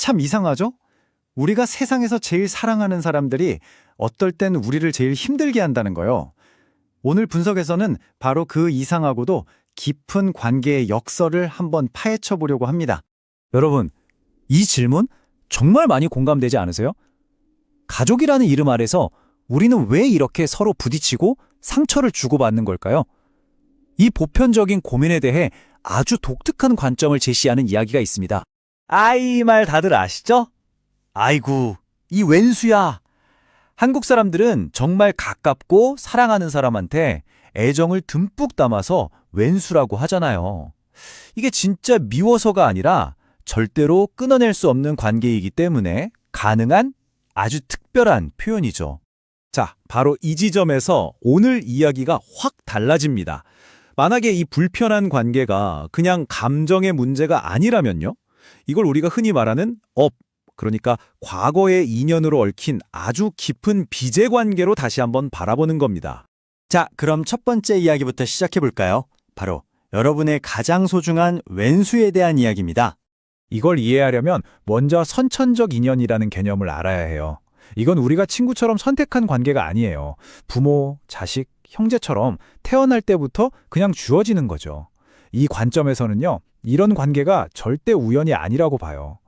참 이상하죠? 우리가 세상에서 제일 사랑하는 사람들이 어떨 땐 우리를 제일 힘들게 한다는 거요. 오늘 분석에서는 바로 그 이상하고도 깊은 관계의 역설을 한번 파헤쳐 보려고 합니다. 여러분, 이 질문 정말 많이 공감되지 않으세요? 가족이라는 이름 아래서 우리는 왜 이렇게 서로 부딪히고 상처를 주고받는 걸까요? 이 보편적인 고민에 대해 아주 독특한 관점을 제시하는 이야기가 있습니다. 이 말 다들 아시죠? 아이고, 이 웬수야. 한국 사람들은 정말 가깝고 사랑하는 사람한테 애정을 듬뿍 담아서 웬수라고 하잖아요. 이게 진짜 미워서가 아니라 절대로 끊어낼 수 없는 관계이기 때문에 가능한 아주 특별한 표현이죠. 자, 바로 이 지점에서 오늘 이야기가 확 달라집니다. 만약에 이 불편한 관계가 그냥 감정의 문제가 아니라면요? 이걸 우리가 흔히 말하는 그러니까 과거의 인연으로 얽힌 아주 깊은 비제 관계로 다시 한번 바라보는 겁니다. 자, 그럼 첫 번째 이야기부터 시작해 볼까요? 바로 여러분의 가장 소중한 왼수에 대한 이야기입니다. 이걸 이해하려면 먼저 선천적 인연이라는 개념을 알아야 해요. 이건 우리가 친구처럼 선택한 관계가 아니에요. 부모, 자식, 형제처럼 태어날 때부터 그냥 주어지는 거죠. 이 관점에서는요, 이런 관계가 절대 우연이 아니라고 봐요.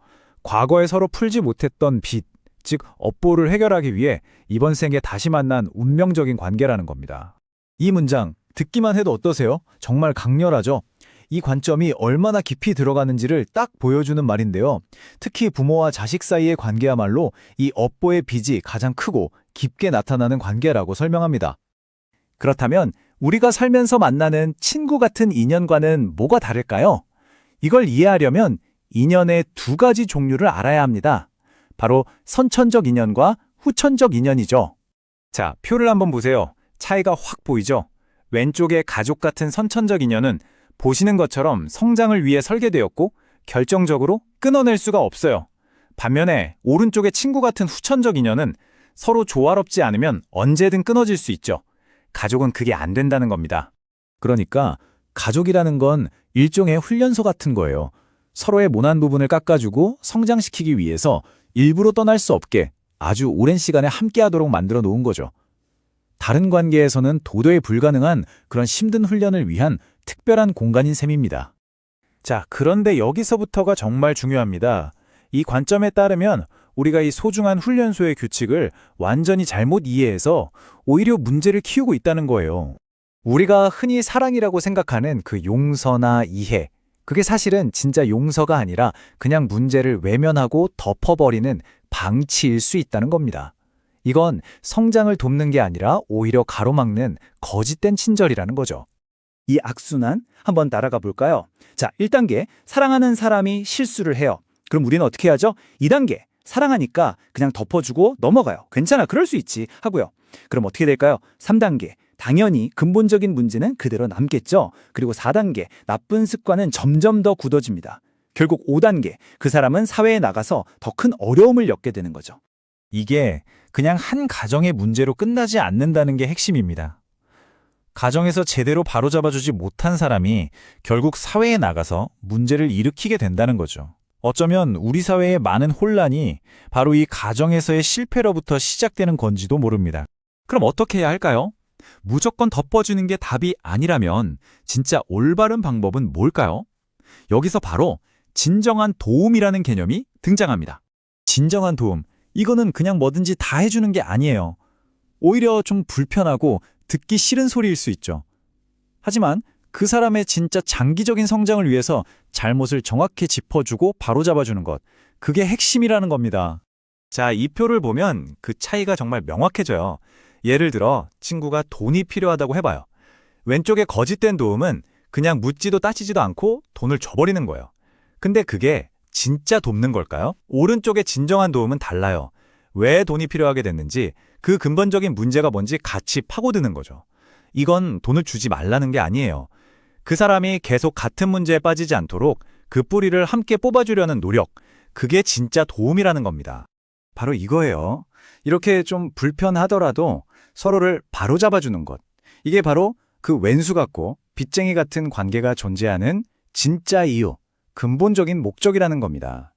과거에 서로 풀지 못했던 빚, 즉 업보를 해결하기 위해 이번 생에 다시 만난 운명적인 관계라는 겁니다. 이 문장 듣기만 해도 어떠세요? 정말 강렬하죠? 이 관점이 얼마나 깊이 들어가는지를 딱 보여주는 말인데요. 특히 부모와 자식 사이의 관계야말로 이 업보의 빚이 가장 크고 깊게 나타나는 관계라고 설명합니다. 그렇다면 우리가 살면서 만나는 친구 같은 인연과는 뭐가 다를까요? 이걸 이해하려면 인연의 두 가지 종류를 알아야 합니다. 바로 선천적 인연과 후천적 인연이죠. 자, 표를 한번 보세요. 차이가 확 보이죠? 왼쪽의 가족 같은 선천적 인연은 보시는 것처럼 성장을 위해 설계되었고 결정적으로 끊어낼 수가 없어요. 반면에 오른쪽의 친구 같은 후천적 인연은 서로 조화롭지 않으면 언제든 끊어질 수 있죠. 가족은 그게 안 된다는 겁니다. 그러니까 가족이라는 건 일종의 훈련소 같은 거예요. 서로의 모난 부분을 깎아주고 성장시키기 위해서 일부러 떠날 수 없게 아주 오랜 시간에 함께하도록 만들어 놓은 거죠. 다른 관계에서는 도저히 불가능한 그런 힘든 훈련을 위한 특별한 공간인 셈입니다. 자, 그런데 여기서부터가 정말 중요합니다. 이 관점에 따르면 우리가 이 소중한 훈련소의 규칙을 완전히 잘못 이해해서 오히려 문제를 키우고 있다는 거예요. 우리가 흔히 사랑이라고 생각하는 그 용서나 이해, 그게 사실은 진짜 용서가 아니라 그냥 문제를 외면하고 덮어버리는 방치일 수 있다는 겁니다. 이건 성장을 돕는 게 아니라 오히려 가로막는 거짓된 친절이라는 거죠. 이 악순환 한번 따라가 볼까요? 자, 1단계, 사랑하는 사람이 실수를 해요. 그럼 우리는 어떻게 하죠? 2단계, 사랑하니까 그냥 덮어주고 넘어가요. 괜찮아, 그럴 수 있지 하고요. 그럼 어떻게 될까요? 3단계, 당연히 근본적인 문제는 그대로 남겠죠. 그리고 4단계, 나쁜 습관은 점점 더 굳어집니다. 결국 5단계, 그 사람은 사회에 나가서 더 큰 어려움을 겪게 되는 거죠. 이게 그냥 한 가정의 문제로 끝나지 않는다는 게 핵심입니다. 가정에서 제대로 바로잡아주지 못한 사람이 결국 사회에 나가서 문제를 일으키게 된다는 거죠. 어쩌면 우리 사회의 많은 혼란이 바로 이 가정에서의 실패로부터 시작되는 건지도 모릅니다. 그럼 어떻게 해야 할까요? 무조건 덮어주는 게 답이 아니라면 진짜 올바른 방법은 뭘까요? 여기서 바로 진정한 도움이라는 개념이 등장합니다. 진정한 도움, 이거는 그냥 뭐든지 다 해주는 게 아니에요. 오히려 좀 불편하고 듣기 싫은 소리일 수 있죠. 하지만 그 사람의 진짜 장기적인 성장을 위해서 잘못을 정확히 짚어주고 바로잡아주는 것, 그게 핵심이라는 겁니다. 자, 이 표를 보면 그 차이가 정말 명확해져요. 예를 들어 친구가 돈이 필요하다고 해봐요. 왼쪽의 거짓된 도움은 그냥 묻지도 따지지도 않고 돈을 줘버리는 거예요. 근데 그게 진짜 돕는 걸까요? 오른쪽의 진정한 도움은 달라요. 왜 돈이 필요하게 됐는지, 그 근본적인 문제가 뭔지 같이 파고드는 거죠. 이건 돈을 주지 말라는 게 아니에요. 그 사람이 계속 같은 문제에 빠지지 않도록 그 뿌리를 함께 뽑아주려는 노력, 그게 진짜 도움이라는 겁니다. 바로 이거예요. 이렇게 좀 불편하더라도 서로를 바로잡아주는 것. 이게 바로 그 왼수 같고 빚쟁이 같은 관계가 존재하는 진짜 이유, 근본적인 목적이라는 겁니다.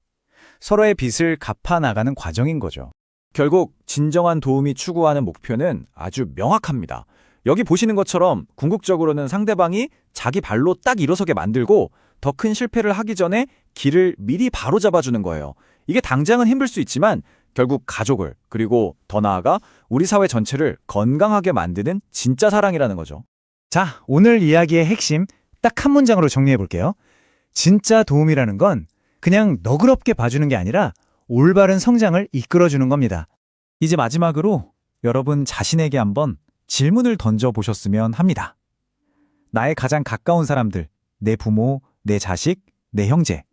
서로의 빚을 갚아 나가는 과정인 거죠. 결국 진정한 도움이 추구하는 목표는 아주 명확합니다. 여기 보시는 것처럼 궁극적으로는 상대방이 자기 발로 딱 일어서게 만들고 더 큰 실패를 하기 전에 길을 미리 바로 잡아주는 거예요. 이게 당장은 힘들 수 있지만 결국 가족을, 그리고 더 나아가 우리 사회 전체를 건강하게 만드는 진짜 사랑이라는 거죠. 자, 오늘 이야기의 핵심 딱 한 문장으로 정리해 볼게요. 진짜 도움이라는 건 그냥 너그럽게 봐주는 게 아니라 올바른 성장을 이끌어주는 겁니다. 이제 마지막으로 여러분 자신에게 한번 질문을 던져보셨으면 합니다. 나의 가장 가까운 사람들, 내 부모, 내 자식, 내 형제.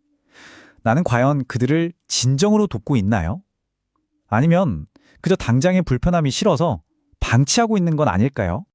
나는 과연 그들을 진정으로 돕고 있나요? 아니면 그저 당장의 불편함이 싫어서 방치하고 있는 건 아닐까요?